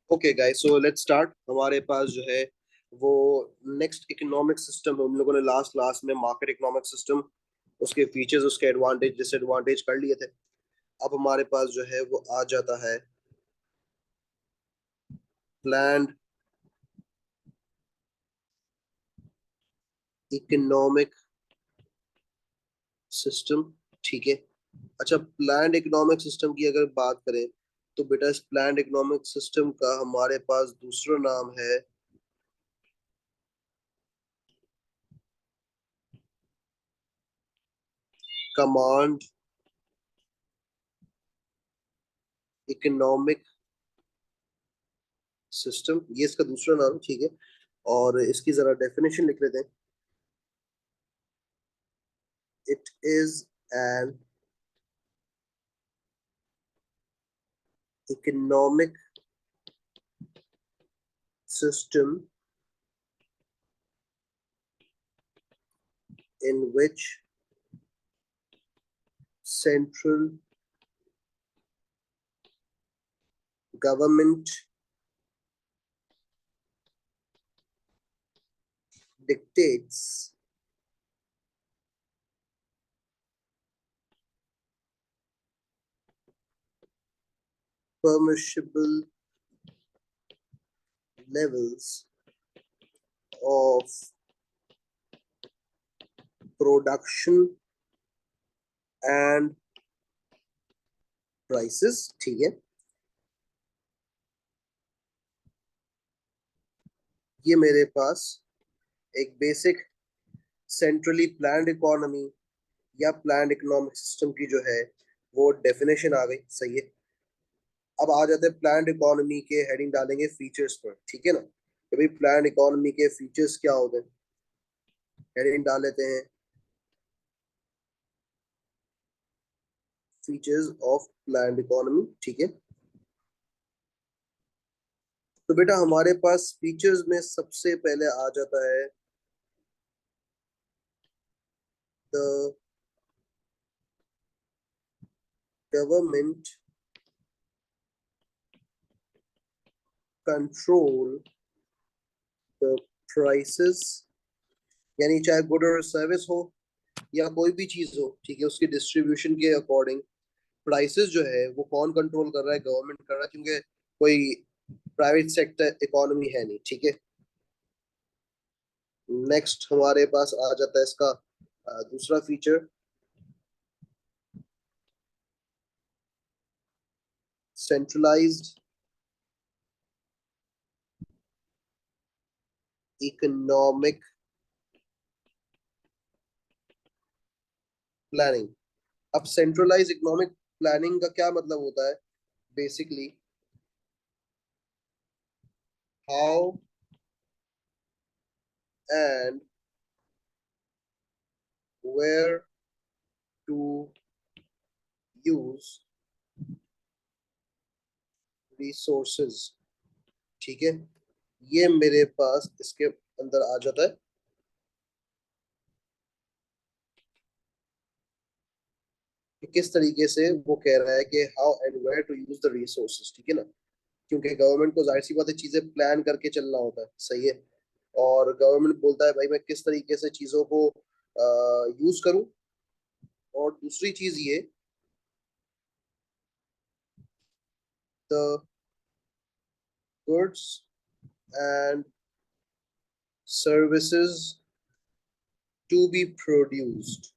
Okay guys, so let's start. हमारे पास जो है वो नेक्स्ट इकोनॉमिक सिस्टम, हम लोगों ने लास्ट क्लास में मार्केट इकोनॉमिक सिस्टम, उसके फीचर्स, उसके एडवांटेज डिसएडवांटेज कर लिए थे। अब हमारे पास जो है वो आ जाता है प्लान्ड इकोनॉमिक सिस्टम। ठीक है। अच्छा, प्लान्ड इकोनॉमिक सिस्टम की अगर बात करें तो बेटा इस प्लान्ड इकोनॉमिक सिस्टम का हमारे पास दूसरा नाम है कमांड इकोनॉमिक सिस्टम। ये इसका दूसरा नाम है, ठीक है। और इसकी जरा डेफिनेशन लिख लेते हैं। It is an economic system in which central government dictates permissible levels of production and prices। ठीक है। ये मेरे पास एक बेसिक सेंट्रली प्लान्ड इकोनॉमी या प्लान्ड इकोनॉमिक सिस्टम की जो है वो डेफिनेशन आ गई। सही है। अब आ जाते हैं प्लान्ड इकोनॉमी के, हेडिंग डालेंगे फीचर्स पर। ठीक है ना, कि भाई प्लान्ड इकोनॉमी के फीचर्स क्या होते हैं। हेडिंग डाल लेते हैं फीचर्स ऑफ प्लान्ड इकोनॉमी। ठीक है। तो बेटा हमारे पास फीचर्स में सबसे पहले आ जाता है the government control the prices. यानी चाहे गुड और सर्विस हो या कोई भी चीज हो, ठीक है, उसकी डिस्ट्रीब्यूशन के अकॉर्डिंग प्राइसेस जो है वो कौन कंट्रोल कर रहा है? गवर्नमेंट कर रहा है, क्योंकि कोई प्राइवेट सेक्टर इकोनॉमी है नहीं। ठीक है। नेक्स्ट हमारे पास आ जाता है इसका दूसरा फीचर, सेंट्रलाइज्ड इकोनॉमिक प्लानिंग। अब सेंट्रलाइज इकोनॉमिक प्लानिंग का क्या मतलब होता है? Basically how and where to use resources. ठीक है। ये मेरे पास इसके अंदर आ जाता है कि किस तरीके से वो कह रहा है कि how and where to use the resources. ठीक है ना, क्योंकि गवर्नमेंट को जाहिर सी बात है चीजें प्लान करके चलना होता है। सही है। और गवर्नमेंट बोलता है भाई मैं किस तरीके से चीजों को यूज करूं। और दूसरी चीज ये, the goods and services to be produced.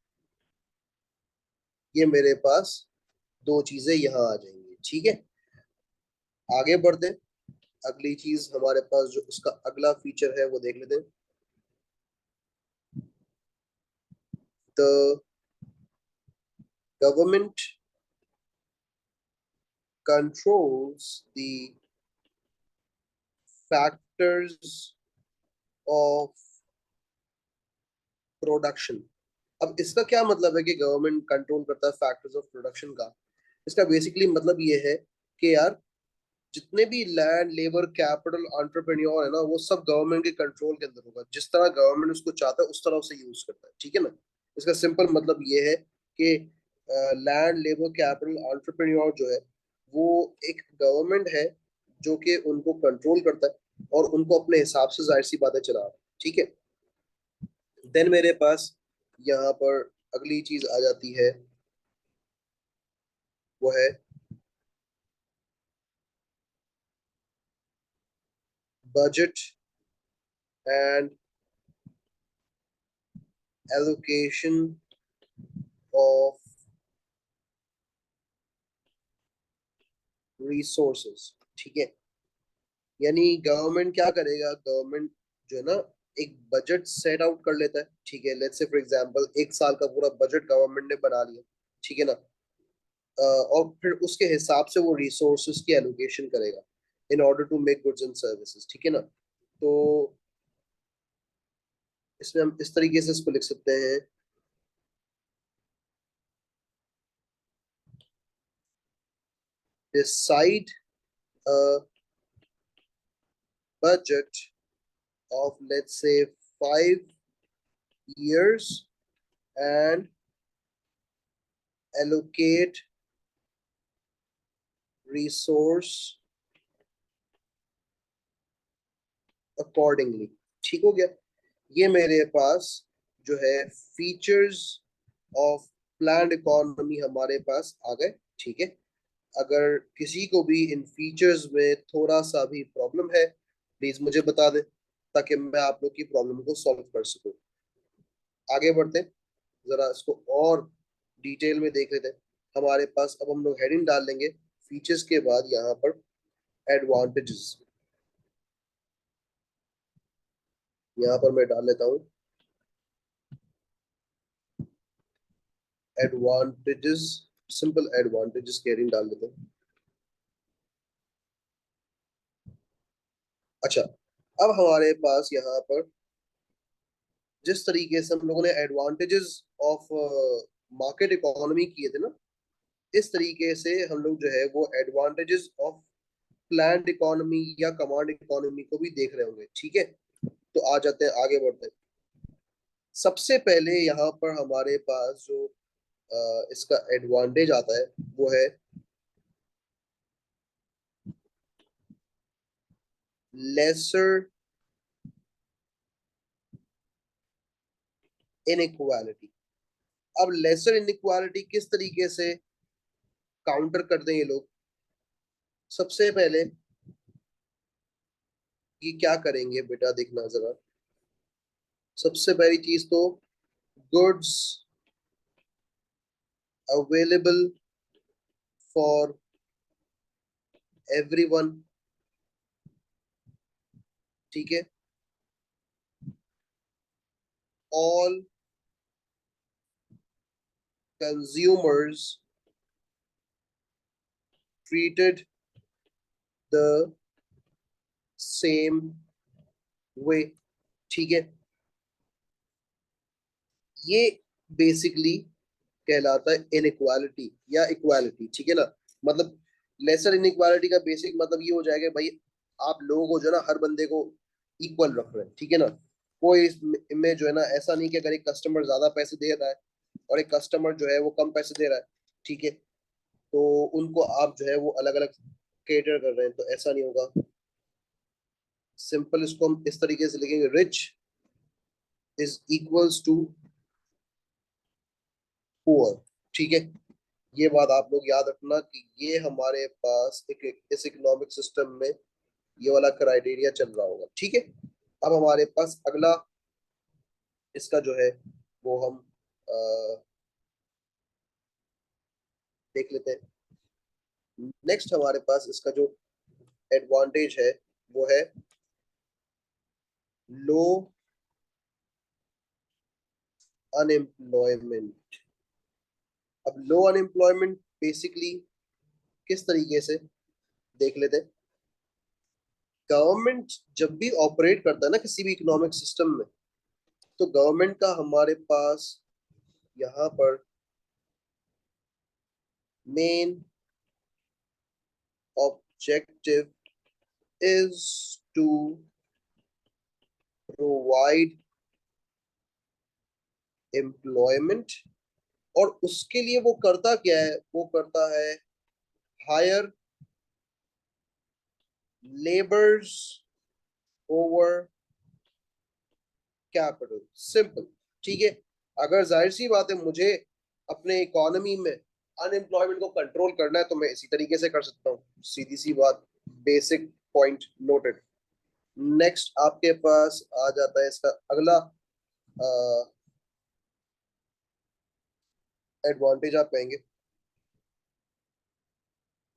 ये मेरे पास दो चीजें यहाँ आ जाएंगी। ठीक है। आगे बढ़ते हैं। अगली चीज हमारे पास जो इसका अगला फीचर है वो देख लेते हैं। The government controls the factors of production. अब इसका क्या मतलब है कि गवर्नमेंट कंट्रोल करता है फैक्टर्स ऑफ प्रोडक्शन का? इसका बेसिकली मतलब ये है कि यार जितने भी लैंड, लेबर, कैपिटल, एंटरप्रेन्योर है ना, वो सब गवर्नमेंट के कंट्रोल के अंदर होगा। जिस तरह गवर्नमेंट उसको चाहता है उस तरह उसे यूज करता है। ठीक है ना। इसका सिंपल मतलब ये है कि लैंड, लेबर, कैपिटल, एंटरप्रेन्योर जो है वो एक गवर्नमेंट है जो कि उनको कंट्रोल करता है और उनको अपने हिसाब से जाहिर सी बातें चला रहा है। ठीक है, देन मेरे पास यहाँ पर अगली चीज आ जाती है, वो है budget and allocation of resources. ठीक है, यानी गवर्नमेंट क्या करेगा, गवर्नमेंट जो है ना एक बजट सेट आउट कर लेता है। ठीक है, लेट्स से फॉर एग्जांपल एक साल का पूरा बजट गवर्नमेंट ने बना लिया। ठीक है ना, और फिर उसके हिसाब से वो रिसोर्सेज की एलोकेशन करेगा in order to make goods and services. ठीक है ना, तो इसमें हम इस तरीके से इसको लिख सकते हैं, decide a budget of let's say 5 years and allocate resource accordingly। ठीक हो गया, ये मेरे पास जो है फीचर्स ऑफ प्लान्ड इकोनॉमी हमारे पास आ गए। ठीक है, अगर किसी को भी इन फीचर्स में थोड़ा सा भी प्रॉब्लम है प्लीज मुझे बता दें, ताकि मैं आप लोग की प्रॉब्लम को सॉल्व कर सकूं। आगे बढ़ते हैं, जरा इसको और डिटेल में देख लेते हैं। हमारे पास अब हम लोग हेडिंग डाल लेंगे फीचर्स के बाद यहाँ पर एडवांटेजेस। यहाँ पर मैं डाल लेता हूँ एडवांटेजेस, सिंपल एडवांटेजेस की हेडिंग डाल लेते हैं। अच्छा, अब हमारे पास यहाँ पर जिस तरीके से हम लोगों ने एडवांटेजेस ऑफ मार्केट इकोनॉमी किए थे ना, इस तरीके से हम लोग जो है वो एडवांटेजेस ऑफ प्लान्ड इकोनॉमी या कमांड इकोनॉमी को भी देख रहे होंगे। ठीक है, तो आ जाते हैं, आगे बढ़ते हैं। सबसे पहले यहाँ पर हमारे पास जो इसका एडवांटेज आता है वो है लेसर इनइक्वालिटी। अब लेसर इनइक्वालिटी किस तरीके से काउंटर कर दें ये लोग, सबसे पहले ये क्या करेंगे बेटा, देखना जरा। सबसे पहली चीज तो गुड्स अवेलेबल फॉर एवरीवन। ठीक है, all consumers treated the same way। ठीक है, ये बेसिकली कहलाता है इनइक्वालिटी या इक्वालिटी। ठीक है ना, मतलब लेसर इनइक्वालिटी का बेसिक मतलब ये हो जाएगा भाई, आप लोगों को जो है ना हर बंदे को इक्वल रख रहे हैं। ठीक है ना, कोई इसमें जो है ना ऐसा नहीं कि अगर एक कस्टमर ज्यादा पैसे दे रहा है और एक कस्टमर जो है वो कम पैसे दे रहा है, ठीक है, तो उनको आप जो है वो अलग अलग केटर कर रहे हैं, तो ऐसा नहीं होगा। सिंपल इसको हम इस तरीके से लिखेंगे, rich is equals to poor. ठीक है, ये बात आप लोग याद रखना कि ये हमारे पास इस इकोनॉमिक सिस्टम में ये वाला क्राइटेरिया चल रहा होगा। ठीक है, अब हमारे पास अगला इसका जो है वो हम देख लेते हैं। नेक्स्ट हमारे पास इसका जो एडवांटेज है वो है लो अनएम्प्लॉयमेंट। अब लो अनएम्प्लॉयमेंट बेसिकली किस तरीके से देख लेते हैं। गवर्नमेंट जब भी ऑपरेट करता है ना किसी भी इकोनॉमिक सिस्टम में, तो गवर्नमेंट का हमारे पास यहाँ पर main objective is to provide employment. और उसके लिए वो करता क्या है, वो करता है hire labours over capital, simple. ठीक है, अगर जाहिर सी बात है मुझे अपने इकोनॉमी में अनएम्प्लॉयमेंट को कंट्रोल करना है तो मैं इसी तरीके से कर सकता हूँ, सीधी सी बात। Basic point noted. नेक्स्ट आपके पास आ जाता है इसका अगला एडवांटेज आप कहेंगे,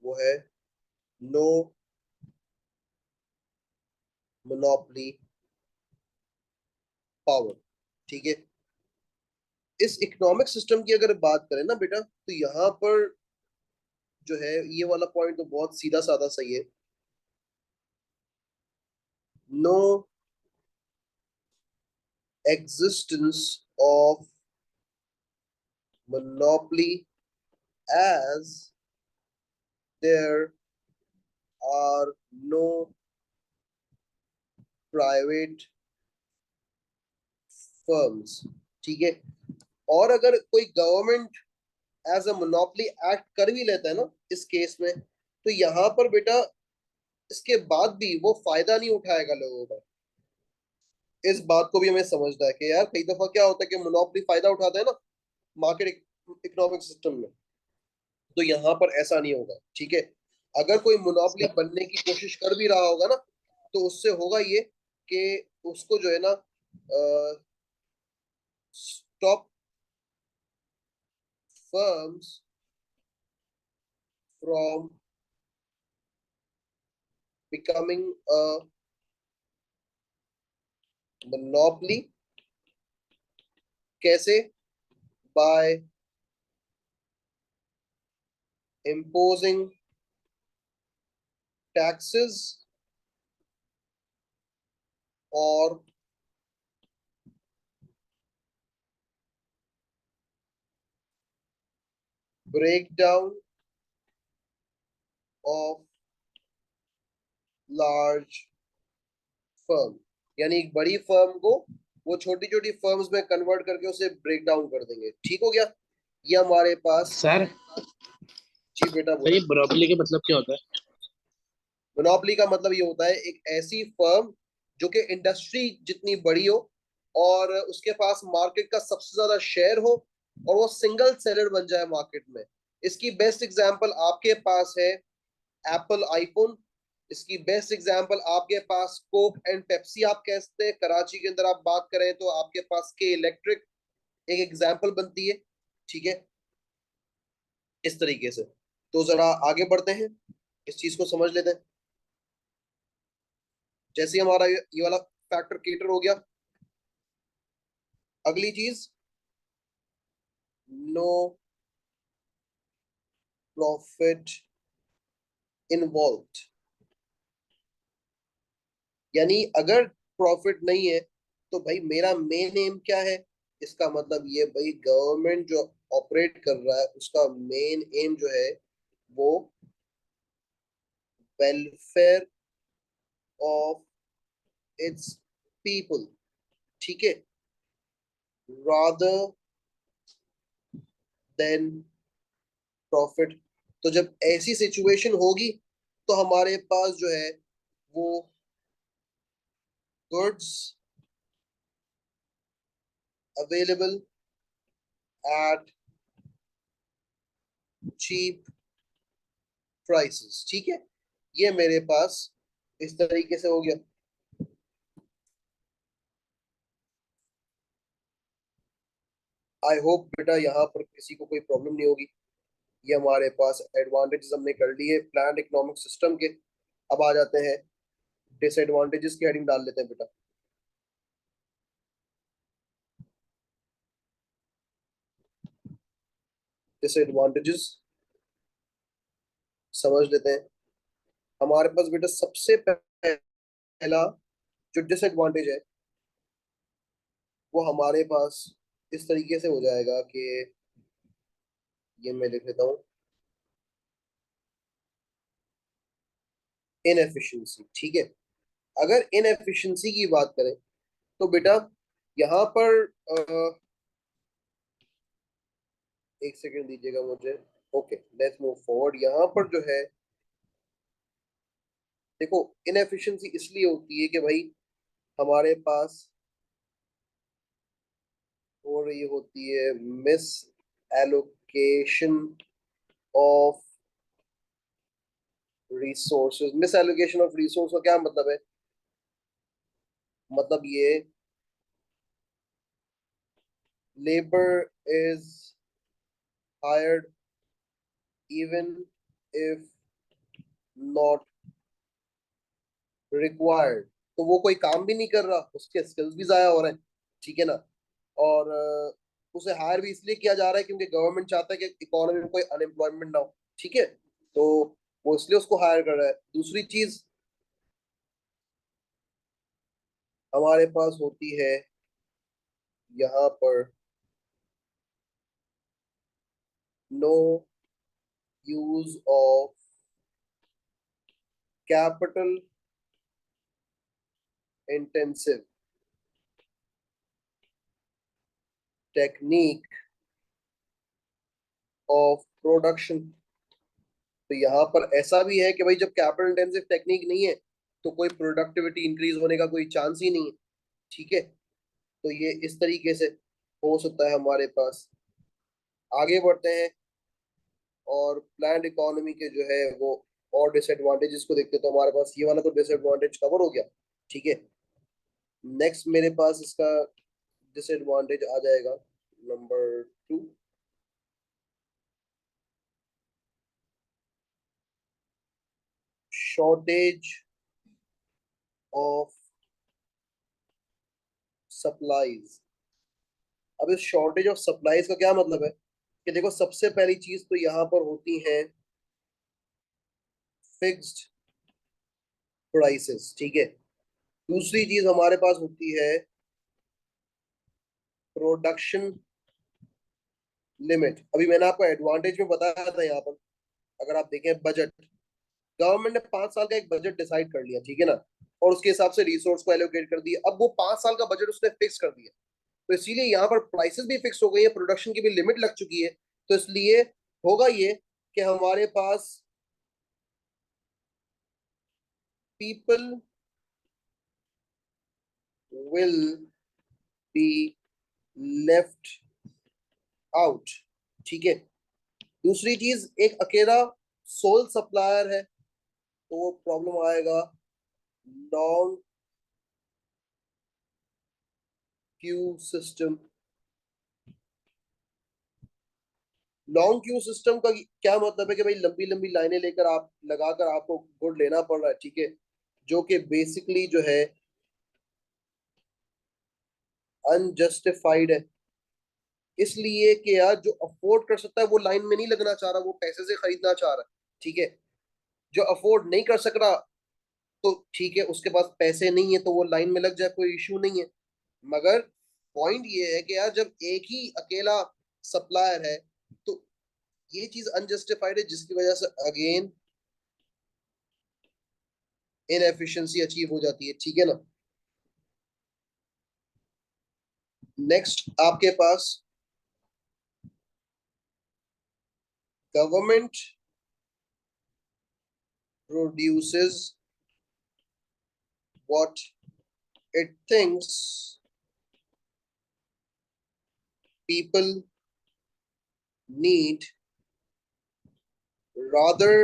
वो है नो मोनोपोली पावर। ठीक है, इस इकोनॉमिक सिस्टम की अगर बात करें ना बेटा, तो यहाँ पर जो है ये वाला पॉइंट तो बहुत सीधा साधा सही है। No existence of monopoly as there are no private firms। ठीक है, और अगर कोई government as a monopoly act कर भी लेता है ना इस केस में, तो यहाँ पर बेटा इसके बाद भी वो फायदा नहीं उठाएगा लोगों का। इस बात को भी हमें समझना है कि यार कई दफा क्या होता है कि मोनोपोली फायदा उठाता है ना मार्केट इकोनॉमिक सिस्टम में, तो यहाँ पर ऐसा नहीं होगा। ठीक है, अगर कोई मोनोपोली बनने की कोशिश कर भी रहा होगा ना, तो उससे होगा ये कि उसको जो है ना stop firms from becoming a monopoly. कैसे? By imposing taxes or breakdown of large firm। यानी एक बड़ी फर्म को वो छोटी छोटी फर्म्स में कन्वर्ट करके उसे ब्रेक डाउन कर देंगे। ठीक हो गया, ये हमारे पास। सर जी बेटा सर, ये बोले। ब्रोकली के मतलब क्या होता है? मोनोपोली का मतलब ये होता है एक ऐसी फर्म जो कि इंडस्ट्री जितनी बड़ी हो और उसके पास मार्केट का सबसे ज्यादा शेयर हो और वो सिंगल सेलर बन जाए मार्केट में। इसकी बेस्ट एग्जांपल आपके पास है एप्पल आईफोन। इसकी बेस्ट एग्जांपल आपके पास कोक एंड पेप्सी। आप कह सकते हैं कराची के अंदर आप बात करें तो आपके पास के इलेक्ट्रिक एक एग्जांपल बनती है। ठीक है, इस तरीके से। तो जरा आगे बढ़ते हैं, इस चीज को समझ लेते हैं। जैसे ही हमारा ये वाला फैक्टर केटर हो गया, अगली चीज नो प्रॉफिट इन्वॉल्व। यानी अगर प्रॉफिट नहीं है तो भाई मेरा मेन एम क्या है? इसका मतलब ये भाई गवर्नमेंट जो ऑपरेट कर रहा है उसका मेन एम जो है वो वेलफेयर ऑफ इट्स पीपल। ठीक है, रादर देन प्रॉफिट। तो जब ऐसी सिचुएशन होगी तो हमारे पास जो है वो goods available at cheap prices. ठीक है, ये मेरे पास इस तरीके से हो गया। आई होप बेटा यहाँ पर किसी को कोई प्रॉब्लम नहीं होगी। ये हमारे पास एडवांटेजेस हमने कर लिए प्लान इकोनॉमिक सिस्टम के। अब आ जाते हैं डिसएडवांटेजेस की हेडिंग डाल लेते हैं बेटा। डिसएडवांटेजेस समझ लेते हैं। हमारे पास बेटा सबसे पहला जो डिसएडवांटेज है वो हमारे पास इस तरीके से हो जाएगा कि ये मैं लिख लेता हूँ, इनएफिशिएंसी। ठीक है, अगर इनएफिशिएंसी की बात करें तो बेटा यहाँ पर एक सेकंड दीजिएगा मुझे। Okay, let's move forward. यहाँ पर जो है देखो, इनएफिशिएंसी इसलिए होती है कि भाई हमारे पास हो रही होती है miss allocation of resources. Miss allocation of resource का क्या मतलब है? मतलब ये labour is hired even if not required. तो वो कोई काम भी नहीं कर रहा, उसके स्किल्स भी जाया हो रहे हैं, ठीक है ना। और उसे हायर भी इसलिए किया जा रहा है क्योंकि गवर्नमेंट चाहता है कि इकोनॉमी में कोई अनएम्प्लॉयमेंट ना हो, ठीक है। तो वो इसलिए उसको हायर कर रहा है। दूसरी चीज हमारे पास होती है यहाँ पर no use of capital intensive technique of production. तो यहाँ पर ऐसा भी है कि भाई जब कैपिटल इंटेंसिव टेक्निक नहीं है तो कोई प्रोडक्टिविटी इंक्रीज होने का कोई चांस ही नहीं है, ठीक है। तो ये इस तरीके से हो सकता है हमारे पास। आगे बढ़ते हैं और प्लान्ड इकोनॉमी के जो है वो और डिसएडवांटेजेस को देखते हैं। तो हमारे पास ये वाला तो डिसएडवांटेज कवर हो गया, ठीक है। नेक्स्ट मेरे पास इसका डिसएडवांटेज आ जाएगा नंबर 2, शॉर्टेज ऑफ सप्लाईज। अब इस शॉर्टेज ऑफ सप्लाईज का क्या मतलब है कि देखो, सबसे पहली चीज तो यहाँ पर होती है फिक्स्ड प्राइसेस, ठीक है। दूसरी चीज हमारे पास होती है प्रोडक्शन लिमिट। अभी मैंने आपको एडवांटेज में बताया था यहाँ पर। अगर आप देखें बजट, गवर्नमेंट ने 5 साल का एक बजट डिसाइड कर लिया, ठीक है ना, और उसके हिसाब से रिसोर्स को एलोकेट कर दिया। अब वो 5 साल का बजट उसने फिक्स कर दिया, तो इसीलिए यहाँ पर प्राइसेस भी फिक्स हो गई है, प्रोडक्शन की भी लिमिट लग चुकी है। तो इसलिए होगा ये कि हमारे पास people will be left out, ठीक है। दूसरी चीज, एक अकेला सोल सप्लायर है तो वो प्रॉब्लम आएगा long Q system. Long Q system का क्या मतलब है कि भाई लंबी लंबी लाइनें लेकर आप लगाकर आपको गुड लेना पड़ रहा है, ठीक है, जो कि बेसिकली जो है अनजस्टिफाइड है। इसलिए कि यार जो अफोर्ड कर सकता है वो लाइन में नहीं लगना चाह रहा, वो पैसे से खरीदना चाह रहा है, ठीक है। जो अफोर्ड नहीं कर सक रहा, तो ठीक है, उसके पास पैसे नहीं है तो वो लाइन में लग जाए, कोई इश्यू नहीं है। मगर पॉइंट ये है कि यार जब एक ही अकेला सप्लायर है तो ये चीज अनजस्टिफाइड है, जिसकी वजह से अगेन इनएफिशिएंसी अचीव हो जाती है, ठीक है ना। नेक्स्ट आपके पास government produces what it thinks people need rather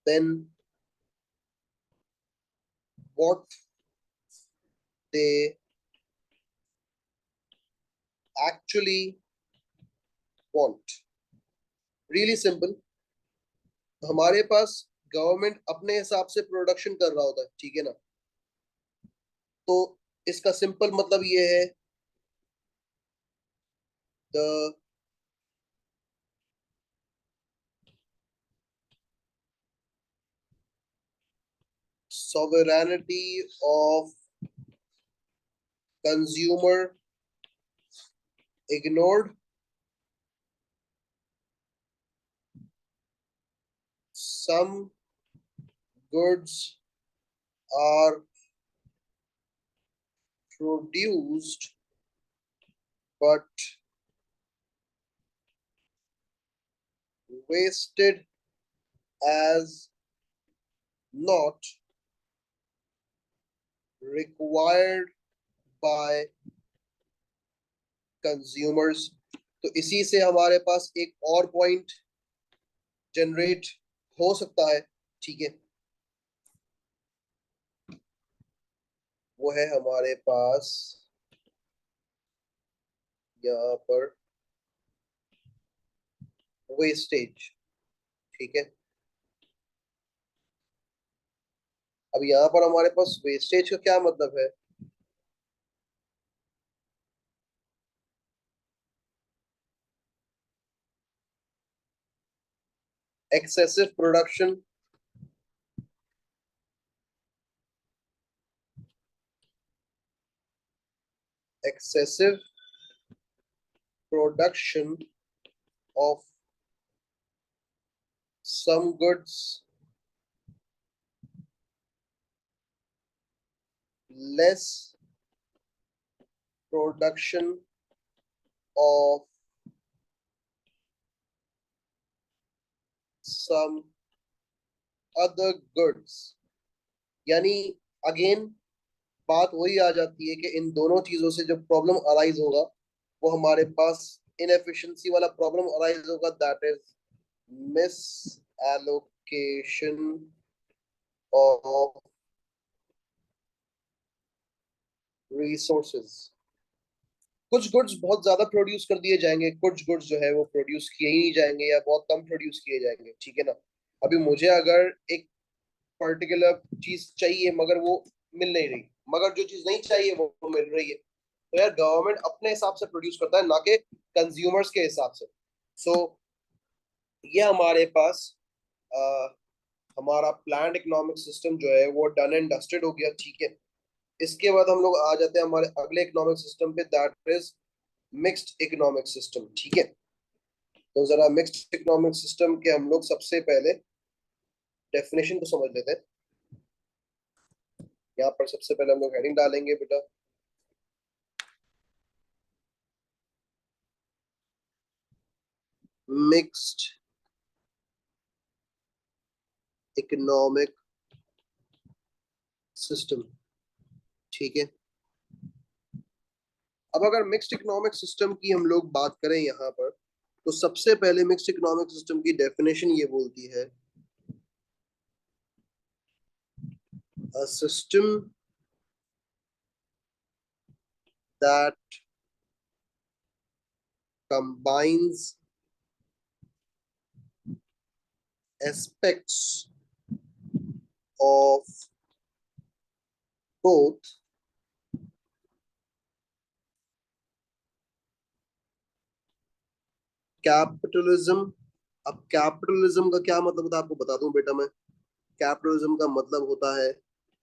than what they actually want। Really simple, हमारे पास गवर्नमेंट अपने हिसाब से प्रोडक्शन कर रहा होता है, ठीक है ना। तो इसका सिंपल मतलब ये है the sovereignty of consumer ignored। Some goods are produced but wasted as not required by consumers। तो इसी से हमारे पास एक और पॉइंट जनरेट हो सकता है, ठीक है। वो है हमारे पास यहाँ पर वेस्टेज, ठीक है। अब यहाँ पर हमारे पास वेस्टेज का क्या मतलब है? Excessive production, excessive production of some goods, less production of some other goods। यानी अगेन बात वही आ जाती है कि इन दोनों चीजों से जो प्रॉब्लम अराइज होगा वो हमारे पास इनएफिशिएंसी वाला प्रॉब्लम अराइज होगा, that is miss allocation of resources. कुछ गुड्स बहुत ज्यादा प्रोड्यूस कर दिए जाएंगे, कुछ गुड्स जो है वो प्रोड्यूस किए ही नहीं जाएंगे या बहुत कम प्रोड्यूस किए जाएंगे, ठीक है ना। अभी मुझे अगर एक पर्टिकुलर चीज चाहिए मगर वो मिल नहीं रही, मगर जो चीज नहीं चाहिए वो मिल रही है, तो यार गवर्नमेंट अपने हिसाब से प्रोड्यूस करता है, ना कि कंज्यूमर्स के हिसाब से। सो ये हमारे पास अ, हमारा प्लान्ड इकोनॉमिक सिस्टम जो है वो डन एंड डस्टेड हो गया, ठीक है। इसके बाद हम लोग आ जाते हैं हमारे अगले इकोनॉमिक सिस्टम पे, that is mixed economic system, ठीक है। तो जरा मिक्स्ड इकोनॉमिक सिस्टम के हम लोग सबसे पहले डेफिनेशन को समझ लेते हैं। यहाँ पर सबसे पहले हम लोग हेडिंग डालेंगे बेटा, मिक्स्ड इकोनॉमिक सिस्टम, ठीक है। अब अगर मिक्स्ड इकोनॉमिक सिस्टम की हम लोग बात करें यहाँ पर, तो सबसे पहले मिक्स्ड इकोनॉमिक सिस्टम की डेफिनेशन ये बोलती है, a system that combines aspects of both capitalism. अब कैपिटलिज्म का क्या मतलब होता है आपको बता दूं बेटा मैं। कैपिटलिज्म का मतलब होता है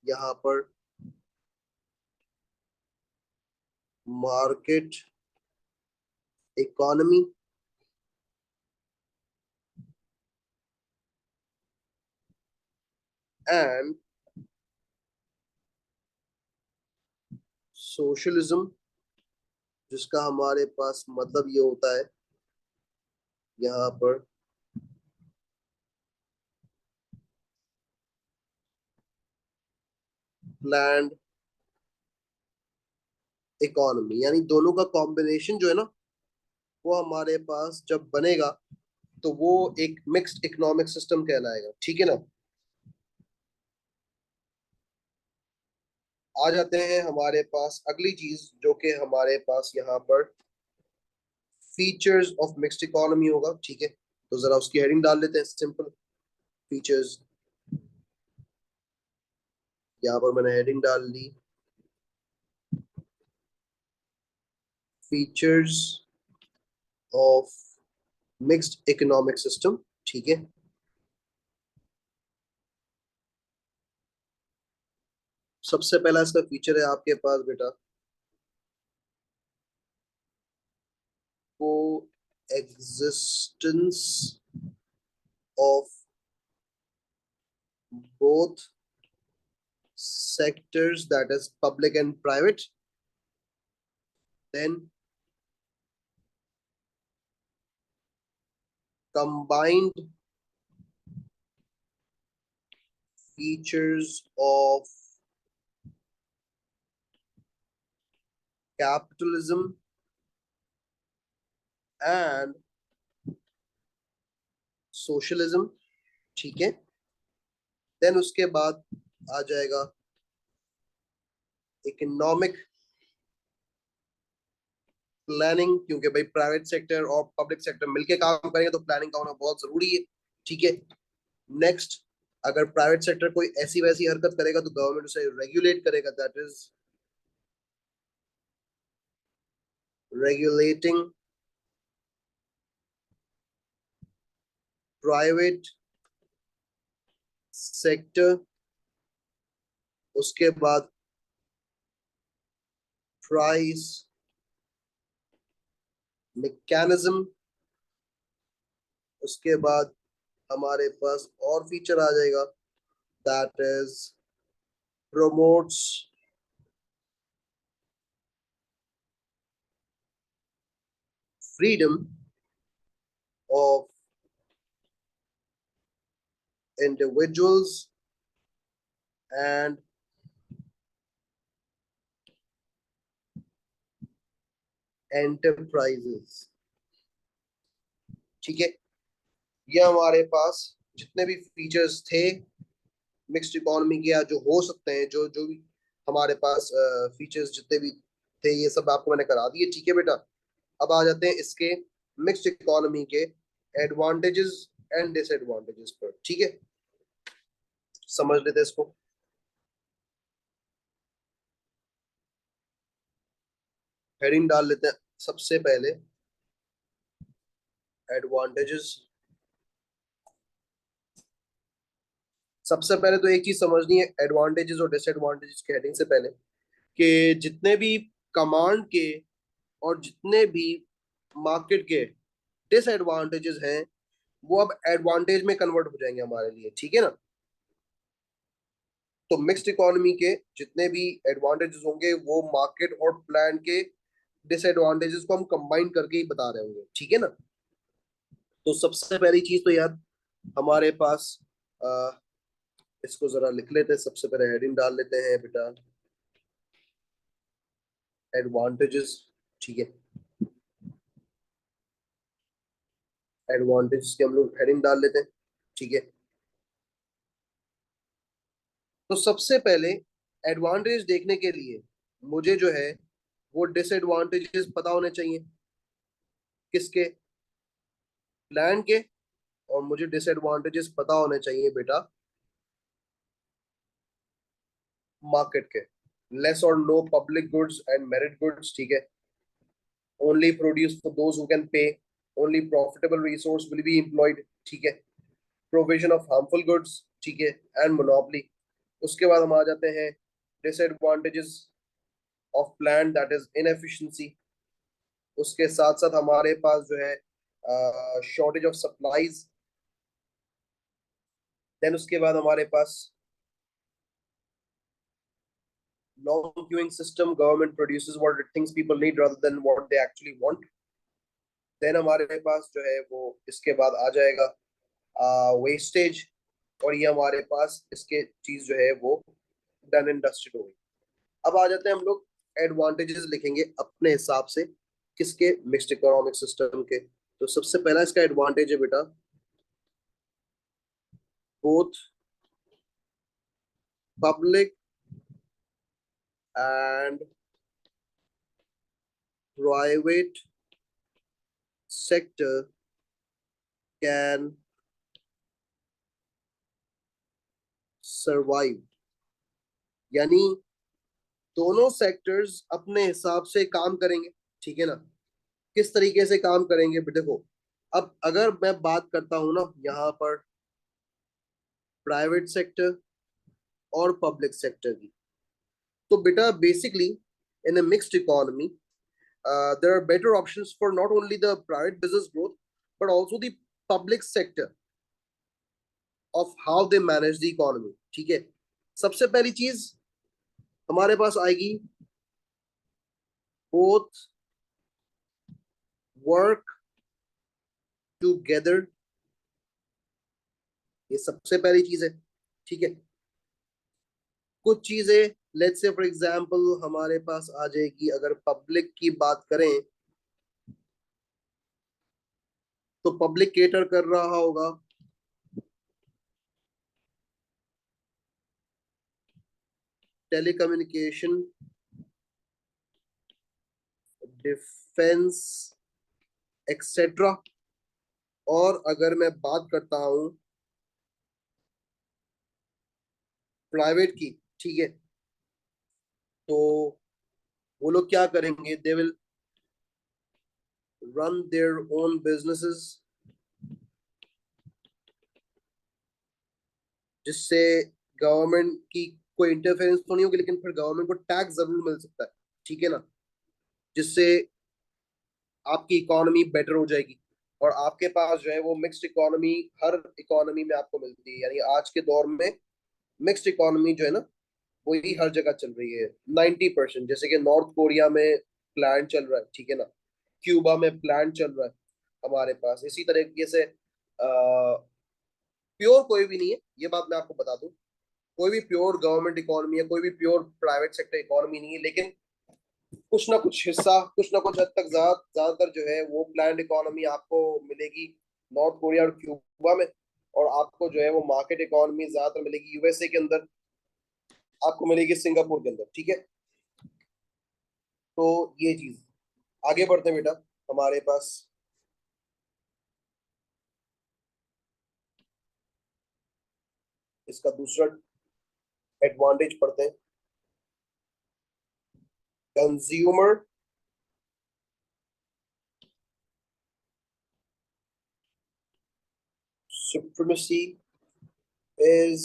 यहाँ पर मार्केट इकोनॉमी एंड सोशलिज्म, जिसका हमारे पास मतलब ये होता है यहाँ पर प्लान्ड इकोनॉमी। यानी दोनों का कॉम्बिनेशन जो है ना, वो हमारे पास जब बनेगा तो वो एक मिक्स्ड इकोनॉमिक सिस्टम कहलाएगा, ठीक है ना। आ जाते हैं हमारे पास अगली चीज जो कि हमारे पास यहाँ पर फीचर्स ऑफ मिक्स्ड इकोनॉमी होगा, ठीक है। तो जरा उसकी हेडिंग डाल लेते हैं, सिंपल फीचर्स। यहाँ पर मैंने हेडिंग डाल दी, features of mixed economic system, ठीक है। सबसे पहला इसका फीचर है आपके पास बेटा को existence of both sectors, that is public and private, then combined features of capitalism and socialism, ठीक है। देन उसके बाद आ जाएगा इकोनॉमिक प्लानिंग, क्योंकि भाई प्राइवेट सेक्टर और पब्लिक सेक्टर मिलके काम करेंगे तो प्लानिंग का होना बहुत जरूरी है, ठीक है। नेक्स्ट, अगर प्राइवेट सेक्टर कोई ऐसी वैसी हरकत करेगा तो गवर्नमेंट उसे रेगुलेट करेगा, that is regulating private sector. उसके बाद प्राइस मैकेनिज्म। उसके बाद हमारे पास और फीचर आ जाएगा, that is promotes freedom of individuals and enterprises, ठीक है। ये हमारे पास जितने भी फीचर्स थे मिक्स्ड इकोनॉमी के, या जो हो सकते हैं, जो जो भी हमारे पास फीचर्स जितने भी थे, ये सब आपको मैंने करा दिए, ठीक है बेटा। अब आ जाते हैं इसके मिक्स्ड इकोनॉमी के एडवांटेजेस एंड डिसएडवांटेजेस पर, ठीक है। समझ लेते हैं इसको। हेडिंग डाल लेते हैं सबसे पहले एडवांटेजेस। सबसे पहले तो एक चीज समझनी है एडवांटेजेस और डिसएडवांटेजेस के हेडिंग से पहले, कि जितने भी कमांड के और जितने भी मार्केट के डिसएडवांटेजेस हैं वो अब एडवांटेज में कन्वर्ट हो जाएंगे हमारे लिए, ठीक है ना। तो मिक्स्ड इकोनॉमी के जितने भी एडवांटेजेस होंगे वो मार्केट और प्लान के डिसएडवांटेजेस को हम कंबाइन करके ही बता रहे होंगे, ठीक है ना। तो सबसे पहली चीज तो यार हमारे पास इसको जरा लिख लेते हैं, सबसे पहले हेडिंग डाल लेते हैं बेटा एडवांटेजेस, ठीक है। एडवांटेज की हम लोग हेडिंग डाल लेते हैं, ठीक है। तो सबसे पहले एडवांटेज देखने के लिए मुझे जो है वो डिसएडवांटेजेस पता होने चाहिए, किसके, प्लान के। और मुझे डिसएडवांटेजेस पता होने चाहिए बेटा मार्केट के। लेस और no public goods and merit goods, ठीक है। Only produce for those who can pay, only profitable resource will be employed, ठीक है। प्रोविजन ऑफ हार्मफुल गुड्स, ठीक है, एंड मोनोपोली। उसके बाद हम आ जाते हैं disadvantages of plan, that is inefficiency. उसके साथ साथ हमारे पास जो है शॉर्टेज ऑफ सप्लाईज। देन उसके बाद हमारे पास long queuing system, government produces what it thinks people need rather than what they actually want. Then हमारे पास जो है वो इसके बाद आ जाएगा वेस्टेज, और ये हमारे पास इसके चीज जो है वो डन एंड डस्टेड हो गई। अब आ जाते हैं हम लोग एडवांटेजेस लिखेंगे अपने हिसाब से किसके, मिक्स्ड इकोनॉमिक सिस्टम के। तो सबसे पहला इसका एडवांटेज है बेटा both public and private sector can survive, यानी दोनों सेक्टर्स अपने हिसाब से काम करेंगे, ठीक है ना। किस तरीके से काम करेंगे देखो, अब अगर मैं बात करता हूं ना यहाँ पर प्राइवेट सेक्टर और पब्लिक सेक्टर की, तो बेटा basically in a mixed economy there are better options for not only the private business growth but also the public sector of how they manage the economy, ठीक है। सबसे पहली चीज हमारे पास आएगी both work together, ये सबसे पहली चीज है, ठीक है। कुछ चीजें लेट्स से फॉर एग्जांपल हमारे पास आ जाएगी, अगर पब्लिक की बात करें तो पब्लिक केटर कर रहा होगा टेलीकम्युनिकेशन, डिफेंस, एक्सेट्रा। और अगर मैं बात करता हूं प्राइवेट की, ठीक है, तो वो लोग क्या करेंगे, they will run their own businesses, जिससे गवर्नमेंट की कोई इंटरफेरेंस तो नहीं होगी, लेकिन फिर गवर्नमेंट को टैक्स जरूर मिल सकता है, ठीक है ना, जिससे आपकी इकोनॉमी बेटर हो जाएगी। और आपके पास जो है वो मिक्स्ड इकोनॉमी हर इकोनॉमी में आपको मिलती है, यानी आज के दौर में मिक्स्ड इकोनॉमी जो है ना वही हर जगह चल रही है। 90%, जैसे कि नॉर्थ कोरिया में प्लान चल रहा है, ठीक है ना, क्यूबा में प्लान चल रहा है, हमारे पास इसी तरीके से प्योर कोई भी नहीं है, ये बात मैं आपको बता दूं, कोई भी प्योर गवर्नमेंट इकोनॉमी है, कोई भी प्योर प्राइवेट सेक्टर इकोनॉमी नहीं है, लेकिन कुछ ना कुछ हिस्सा, कुछ ना कुछ हद तक ज्यादातर जो है वो प्लान्ड इकोनॉमी आपको मिलेगी नॉर्थ कोरिया और क्यूबा में। और आपको जो है वो मार्केट इकोनॉमी ज्यादातर मिलेगी यूएसए के अंदर, आपको मिलेगी सिंगापुर के अंदर, ठीक है। तो ये चीज, आगे बढ़ते हैं बेटा, हमारे पास इसका दूसरा एडवांटेज पढ़ते हैं, कंज्यूमर supremacy is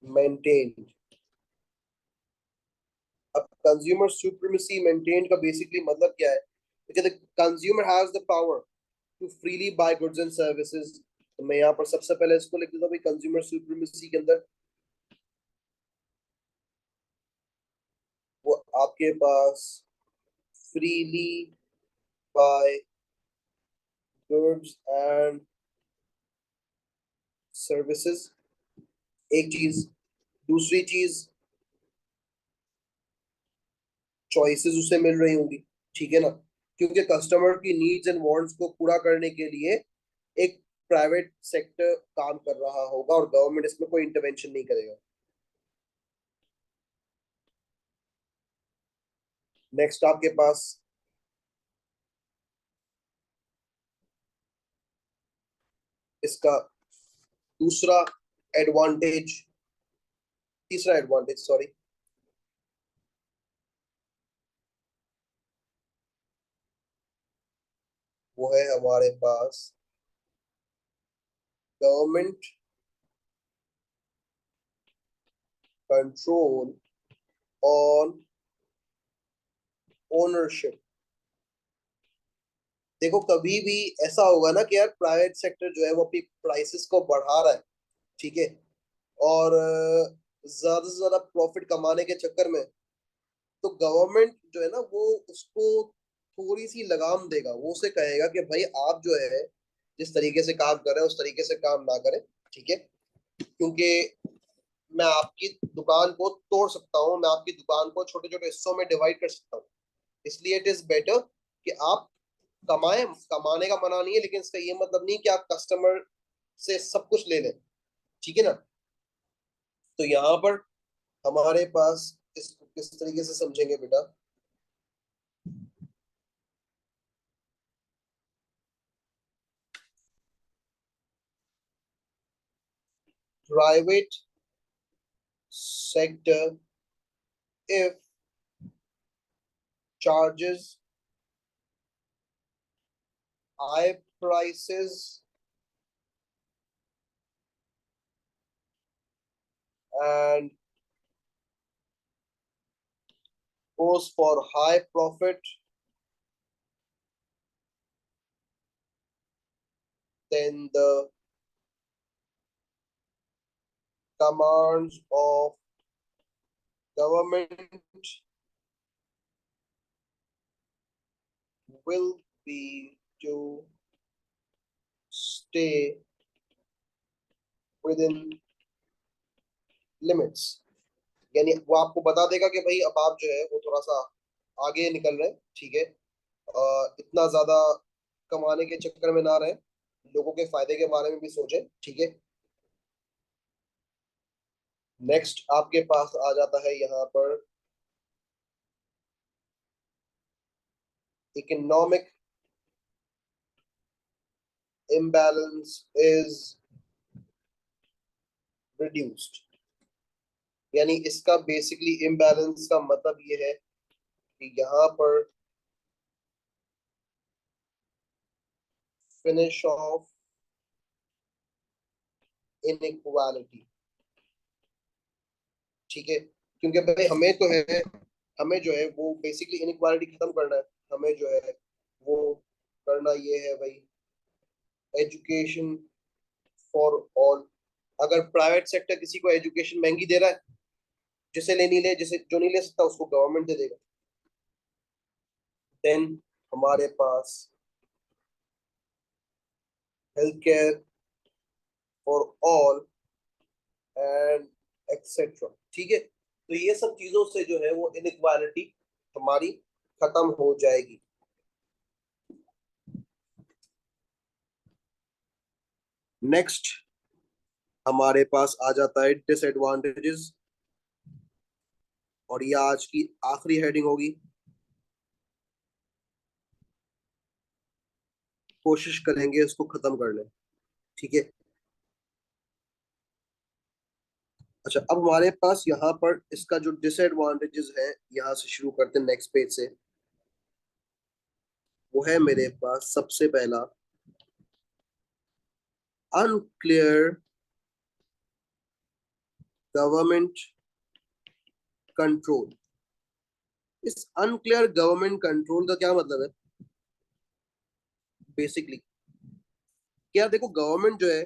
maintained। अब कंज्यूमर सुप्रीमेसी मेंटेन का बेसिकली मतलब क्या है, कि consumer has the power to freely buy goods and services. तो मैं यहाँ पर सबसे पहले इसको लिख देता हूँ कंज्यूमर सुप्रीमेसी के अंदर, वो आपके पास freely buy goods and services, एक चीज। दूसरी चीज, चॉइसेस उसे मिल रही होंगी, ठीक है ना, क्योंकि कस्टमर की नीड्स एंड वांट्स को पूरा करने के लिए एक प्राइवेट सेक्टर काम कर रहा होगा और गवर्नमेंट इसमें कोई इंटरवेंशन नहीं करेगा। नेक्स्ट आपके पास इसका दूसरा एडवांटेज, तीसरा एडवांटेज सॉरी, वो है हमारे पास गवर्नमेंट कंट्रोल ऑन ओनरशिप। देखो कभी भी ऐसा होगा ना कि यार प्राइवेट सेक्टर जो है वो अपनी प्राइसेस को बढ़ा रहा है, ठीक है, और ज्यादा से ज्यादा प्रॉफिट कमाने के चक्कर में, तो गवर्नमेंट जो है ना वो उसको थोड़ी सी लगाम देगा, वो उसे कहेगा कि भाई आप जो है जिस तरीके से काम कर रहे हैं उस तरीके से काम ना करें, ठीक है, क्योंकि मैं आपकी दुकान को तोड़ सकता हूँ, मैं आपकी दुकान को छोटे छोटे हिस्सों में डिवाइड कर सकता हूँ। इसलिए इट इज बेटर कि आप कमाएं, कमाने का मना नहीं है, लेकिन इसका ये मतलब नहीं कि आप कस्टमर से सब कुछ ले लें, ठीक है ना। तो यहाँ पर हमारे पास इसको किस तरीके से समझेंगे बेटा, private sector if charges high prices and goes for high profit, then the commands of government will be to stay within limits, यानी वो आपको बता देगा कि भाई अब आप जो है वो थोड़ा सा आगे निकल रहे हैं, ठीक है, इतना ज्यादा कमाने के चक्कर में ना रहे, लोगों के फायदे के बारे में भी सोचें, ठीक है। नेक्स्ट आपके पास आ जाता है यहाँ पर इकोनॉमिक imbalance is reduced, यानी इसका बेसिकली इम्बैलेंस का मतलब ये है कि यहाँ पर फिनिश ऑफ इनइक्वालिटी, ठीक है, क्योंकि भाई हमें तो है, हमें जो है वो बेसिकली इनइक्वालिटी खत्म करना है, हमें जो है वो करना ये है भाई एजुकेशन फॉर ऑल। अगर प्राइवेट सेक्टर किसी को एजुकेशन महंगी दे रहा है, जिसे ले नहीं ले, जिसे जो नहीं ले सकता उसको गवर्नमेंट दे देगा, देन हमारे पास health care for all and etcetera, ठीक है। तो ये सब चीजों से जो है वो इनइक्वालिटी हमारी खत्म हो जाएगी। नेक्स्ट हमारे पास आ जाता है डिसएडवांटेजेस, और ये आज की आखिरी हेडिंग होगी। कोशिश करेंगे इसको खत्म करने, ठीक है। अच्छा, अब हमारे पास यहाँ पर इसका जो डिसएडवांटेजेस है, यहाँ से शुरू करते हैं नेक्स्ट पेज से। वो है मेरे पास सबसे पहला अनक्लियर गवर्नमेंट कंट्रोल। इस अनक्लियर गवर्नमेंट कंट्रोल का क्या मतलब है बेसिकली? क्या देखो, गवर्नमेंट जो है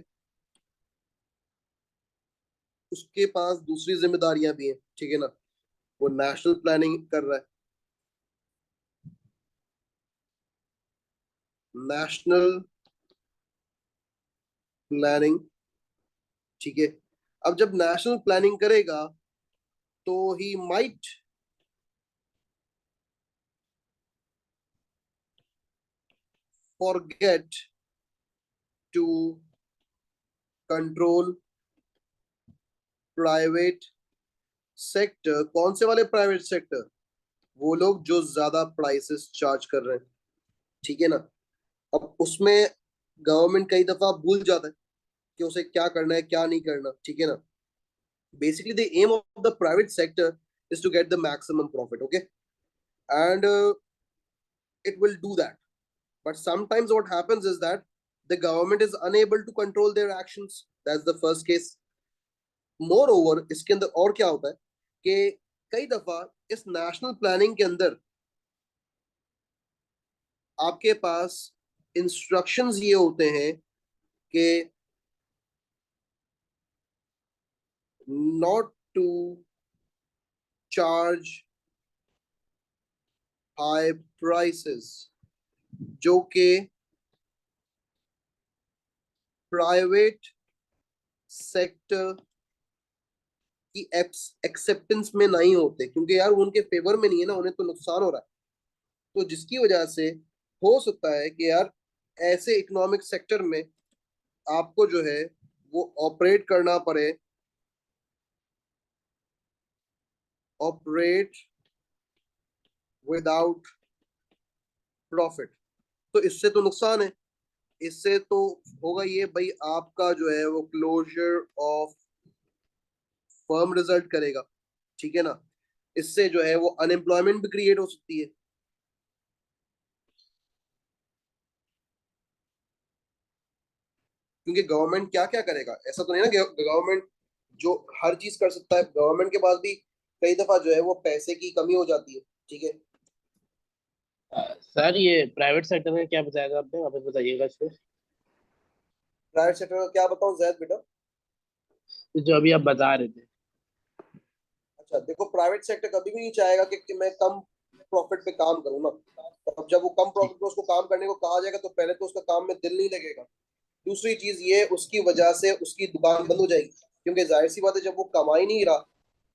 उसके पास दूसरी जिम्मेदारियां भी हैं, ठीक है ना। वो नेशनल प्लानिंग कर रहा है, नेशनल प्लानिंग, ठीक है। अब जब नेशनल प्लानिंग करेगा तो he might forget to control private sector. कौन से वाले प्राइवेट सेक्टर? वो लोग जो ज्यादा प्राइसेस चार्ज कर रहे हैं, ठीक है ना। अब उसमें गवर्नमेंट कई दफा भूल जाता है कि उसे क्या करना है क्या नहीं करना, ठीक है ना। Basically the aim of the private sector is to get the maximum profit, okay, and it will do that. But sometimes what happens is that the government is unable to control their actions. That's the first case. Moreover, इसके अंदर और क्या होता है कि कई दफा इस नेशनल प्लानिंग के अंदर आपके पास इंस्ट्रक्शंस ये होते हैं कि not to charge high prices, जो कि प्राइवेट सेक्टर की एक्सेप्टेंस में नहीं होते, क्योंकि यार वो उनके फेवर में नहीं है ना, उन्हें तो नुकसान हो रहा है। तो जिसकी वजह से हो सकता है कि यार ऐसे इकोनॉमिक सेक्टर में आपको जो है वो ऑपरेट करना पड़े, ऑपरेट विदाउट प्रॉफिट। तो इससे तो नुकसान है, इससे तो होगा ये भाई आपका जो है वो क्लोजर ऑफ फर्म रिजल्ट करेगा, ठीक है ना। इससे जो है वो अनएम्प्लॉयमेंट भी क्रिएट हो सकती है। क्योंकि गवर्नमेंट क्या क्या करेगा, ऐसा तो नहीं ना गवर्नमेंट जो हर चीज कर सकता है। गवर्नमेंट के पास भी कई दफा जो है वो पैसे की कमी हो जाती है, ठीक है। सर ये प्राइवेट सेक्टर में क्या बताया था आपने, वापस बताइएगा इस पे। प्राइवेट सेक्टर में क्या बताऊं जैद बेटा? जो अभी आप बता रहे थे। अच्छा देखो, प्राइवेट सेक्टर कभी भी नहीं चाहेगा कि मैं कम प्रॉफिट पे काम करूं ना। तो अब जब वो कम जी। प्रॉफिट पे उसको काम करने को कहा जाएगा तो पहले तो उसका काम में दिल नहीं लगेगा। दूसरी चीज ये उसकी वजह से उसकी दुकान बंद हो जाएगी, क्योंकि जाहिर सी बात है, जब वो कमा ही नहीं रहा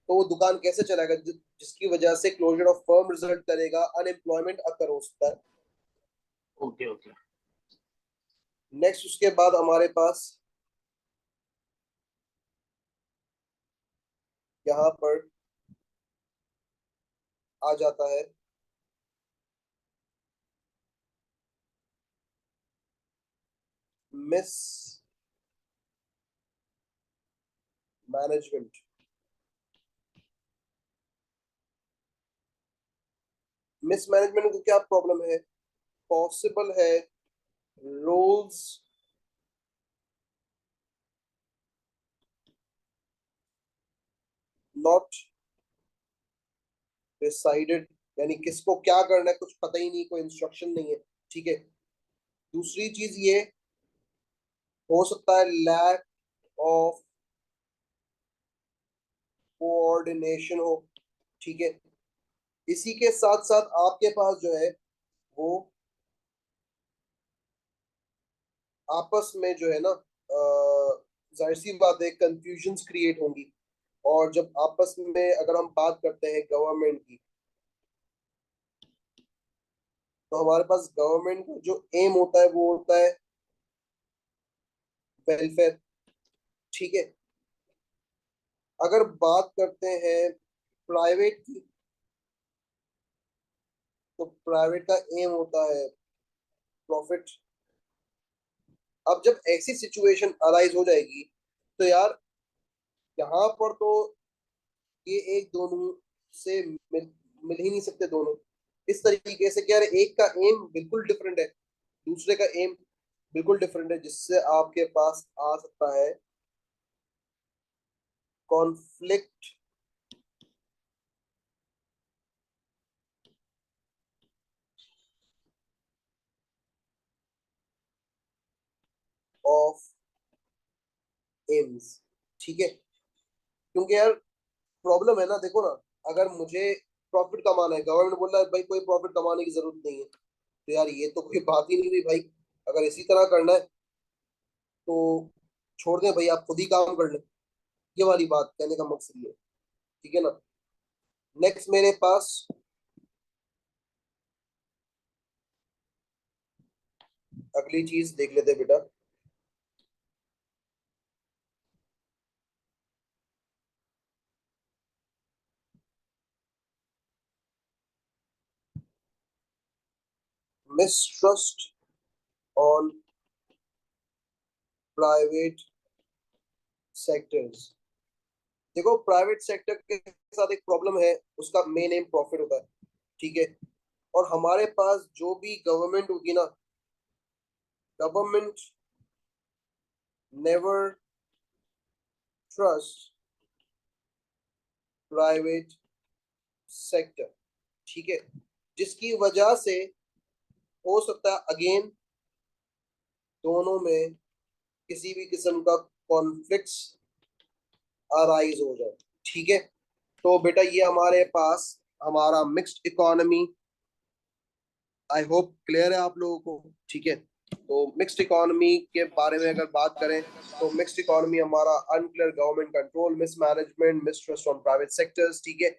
तो वो दुकान कैसे चलाएगा, जिसकी वजह से क्लोजर ऑफ फर्म रिजल्ट करेगा, अनएम्प्लॉयमेंट अकर हो सकता है। Okay okay. नेक्स्ट उसके बाद हमारे पास यहाँ पर आ जाता है मिस मैनेजमेंट। मिस मैनेजमेंट को क्या प्रॉब्लम है? पॉसिबल है रोल्स नॉट डिसाइडेड, यानी किसको क्या करना है कुछ पता ही नहीं, कोई इंस्ट्रक्शन नहीं है। ठीक है। दूसरी चीज ये हो सकता है लैक ऑफ कोऑर्डिनेशन हो। ठीक है। इसी के साथ साथ आपके पास जो है वो आपस में जो है ना, जाहिर सी बात है कंफ्यूजन्स क्रिएट होंगी। और जब आपस में अगर हम बात करते हैं गवर्नमेंट की, तो हमारे पास गवर्नमेंट का जो एम होता है वो होता है वेलफेयर। ठीक है। अगर बात करते हैं प्राइवेट की, तो प्राइवेट का एम होता है प्रॉफिट। अब जब ऐसी सिचुएशन अराइज हो जाएगी तो यार यहाँ पर तो ये एक दोनों से मिल ही नहीं सकते दोनों। इस तरीके से कि यार एक का एम बिल्कुल डिफरेंट है, दूसरे का एम बिल्कुल डिफरेंट है, जिससे आपके पास आ सकता है कॉन्फ्लिक्ट ऑफ एम्स। ठीक है। क्योंकि यार प्रॉब्लम है ना, देखो ना, अगर मुझे प्रॉफिट कमाना है, गवर्नमेंट बोल रहा है भाई कोई प्रॉफिट कमाने की जरूरत नहीं है, तो यार ये तो कोई बात ही नहीं रही भाई। अगर इसी तरह करना है तो छोड़ दें भाई, आप खुद ही काम कर लें। ये वाली बात कहने का मकसद ये है। ठीक है ना। नेक्स्ट मेरे पास अगली चीज देख लेते हैं बेटा। Mistrust on private sectors. देखो प्राइवेट सेक्टर के साथ एक प्रॉब्लम है, उसका मेन एम प्रॉफिट होता है। ठीक है। और हमारे पास जो भी गवर्नमेंट होगी ना, government never trust private sector. ठीक है। जिसकी वजह से हो सकता है अगेन दोनों में किसी भी किस्म का कॉन्फ्लिक्ट्स अराइज हो जाए। ठीक है। तो बेटा ये हमारे पास हमारा mixed economy, I hope clear है आप लोगों को। ठीक है। तो मिक्स्ड इकोनॉमी के बारे में अगर बात करें, तो मिक्स्ड इकोनॉमी हमारा unclear government control, mismanagement, mistrust on private sectors. ठीक है।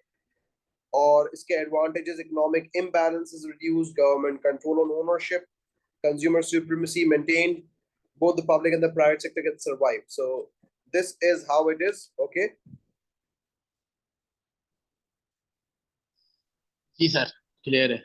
और इसके advantages economic imbalances, reduce government control on ownership, consumer supremacy maintained, both the public and the private sector can survive. So this is how it is. Okay. जी sir, clear है।